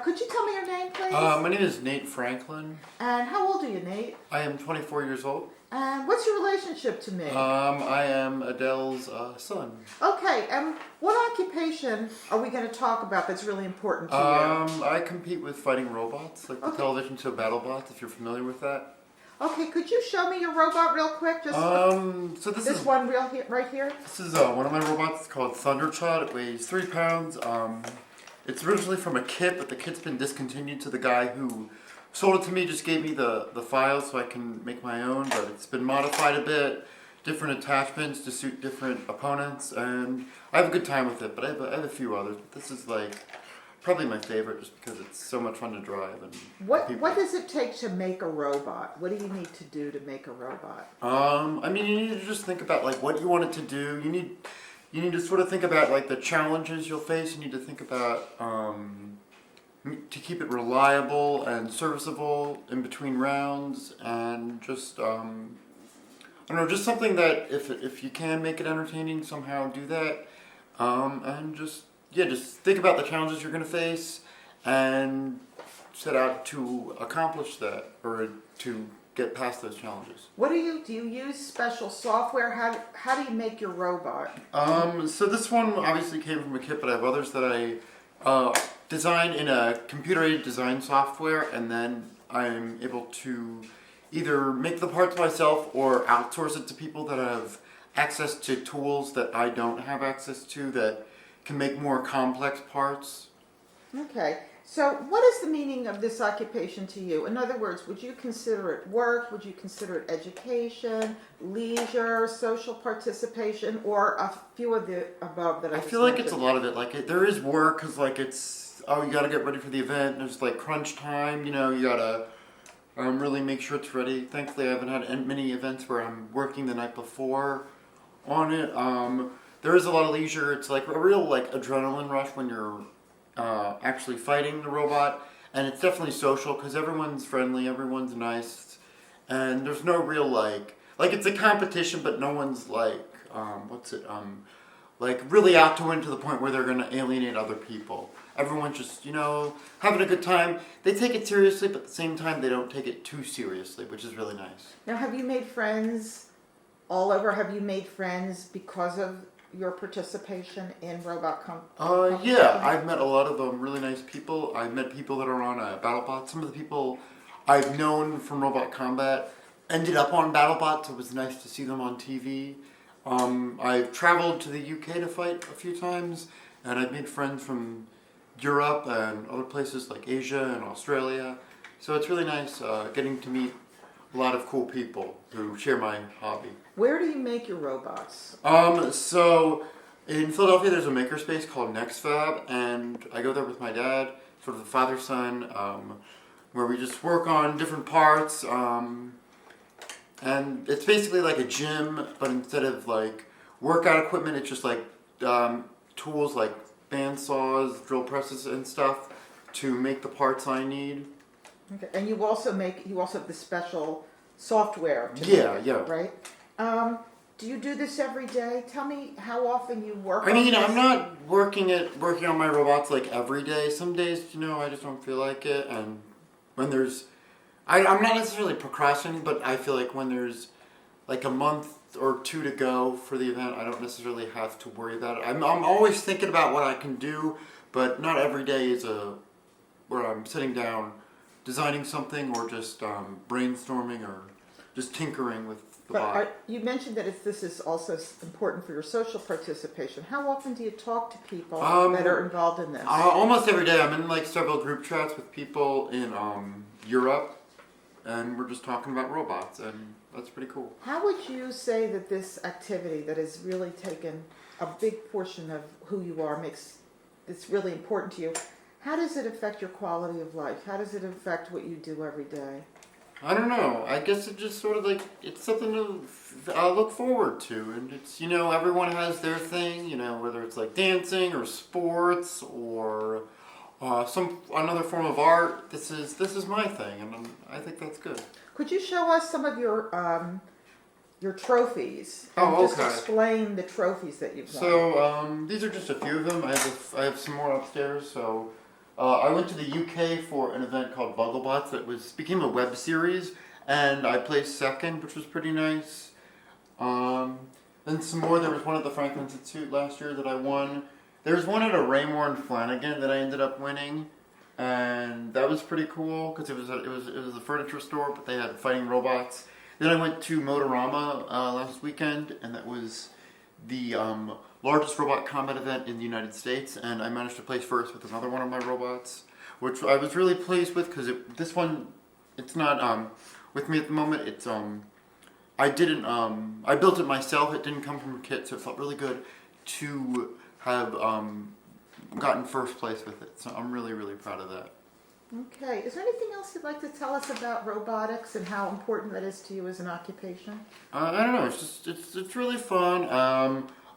Could you tell me your name, please? My name is Nate Franklin. And how old are you, Nate? I am 24 years old. And what's your relationship to me? I am Adele's son. Okay, and what occupation are we going to talk about that's really important to you? I compete with fighting robots, like the television show BattleBots, if you're familiar with that. Okay, could you show me your robot real quick? Just so this is one right here. This is one of my robots. It's called Thunderchild. It weighs 3 pounds. It's originally from a kit, but the kit's been discontinued. So the guy who sold it to me just gave me the files so I can make my own. But it's been modified a bit, different attachments to suit different opponents, and I have a good time with it. But I have a few others. But this is like probably my favorite, just because it's so much fun to drive. And what does it take to make a robot? What do you need to do to make a robot? I mean, you need to just think about like what you want it to do. You need to sort of think about like the challenges you'll face. You need to think about to keep it reliable and serviceable in between rounds, and just I don't know, just something that if you can make it entertaining, somehow do that, and just think about the challenges you're going to face and set out to accomplish that or to get past those challenges. What do you use special software? How do you make your robot? So this one obviously came from a kit, but I have others that I design in a computer-aided design software, and then I'm able to either make the parts myself or outsource it to people that have access to tools that I don't have access to that can make more complex parts. Okay. So what is the meaning of this occupation to you? In other words, would you consider it work? Would you consider it education, leisure, social participation, or a few of the above that I feel like it's a lot of it. Like there is work because like you got to get ready for the event. There's like crunch time. You got to really make sure it's ready. Thankfully, I haven't had many events where I'm working the night before on it. There is a lot of leisure. It's like a real like adrenaline rush when you're actually fighting the robot, and it's definitely social because everyone's friendly, everyone's nice, and there's no real like it's a competition, but no one's like like really out to win to the point where they're going to alienate other people. Everyone's just having a good time. They take it seriously, but at the same time they don't take it too seriously, which is really nice. Now, have you made friends all over? Have you made friends because of your participation in robot competition? Yeah, I've met a lot of really nice people. I've met people that are on BattleBot. Some of the people I've known from Robot Combat ended up on BattleBot, so it was nice to see them on TV. I've traveled to the UK to fight a few times, and I've made friends from Europe and other places like Asia and Australia. So it's really nice getting to meet a lot of cool people who share my hobby. Where do you make your robots? So in Philadelphia there's a makerspace called NextFab, and I go there with my dad, sort of the father-son, where we just work on different parts, and it's basically like a gym, but instead of like workout equipment, it's just like tools like band saws, drill presses and stuff to make the parts I need. Okay, and you also have the special software to Yeah. right? Do you do this every day? Tell me how often you work on this. this. I'm not working on my robots like every day. Some days, I just don't feel like it, and when I'm not necessarily procrastinating, but I feel like when there's like a month or two to go for the event, I don't necessarily have to worry about it. I'm always thinking about what I can do, but not every day is where I'm sitting down designing something or just brainstorming or just tinkering with the bot. You mentioned that this is also important for your social participation. How often do you talk to people that are involved in this? Almost every day. I'm in like several group chats with people in Europe, and we're just talking about robots, and that's pretty cool. How would you say that this activity that has really taken a big portion of who you are it's really important to you, how does it affect your quality of life? How does it affect what you do every day? I don't know. I guess it just sort of like, it's something to look forward to. And it's, everyone has their thing, whether it's like dancing or sports or another form of art. This is my thing, and I think that's good. Could you show us some of your trophies? And just explain the trophies that you've won. So these are just a few of them. I have some more upstairs. So I went to the UK for an event called Bugglebots that became a web series, and I placed second, which was pretty nice. Then some more. There was one at the Franklin Institute last year that I won. There's one at a Raymore and Flanagan that I ended up winning, and that was pretty cool because it was a furniture store, but they had fighting robots. Then I went to Motorama last weekend, and that was the largest robot combat event in the United States, and I managed to place first with another one of my robots, which I was really pleased with because this one, it's not with me at the moment. It's I built it myself. It didn't come from a kit, so it felt really good to have gotten first place with it. So I'm really, really proud of that. Okay. Is there anything else you'd like to tell us about robotics and how important that is to you as an occupation? I don't know. It's really fun.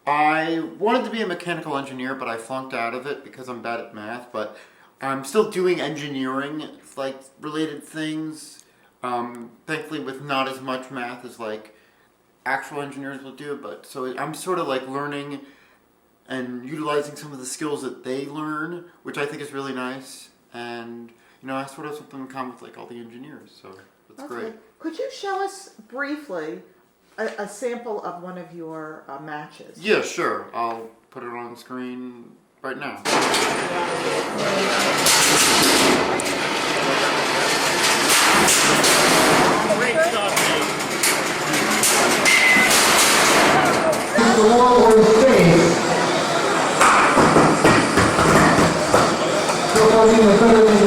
I wanted to be a mechanical engineer, but I flunked out of it because I'm bad at math. But I'm still doing engineering, like related things. Thankfully, with not as much math as like actual engineers will do. But so I'm sort of like learning and utilizing some of the skills that they learn, which I think is really nice. And I sort of have something in common with like all the engineers, so that's great. Could you show us briefly a sample of one of your matches? Yeah, sure. I'll put it on the screen right now. Great stuff, man. The wall or space. So,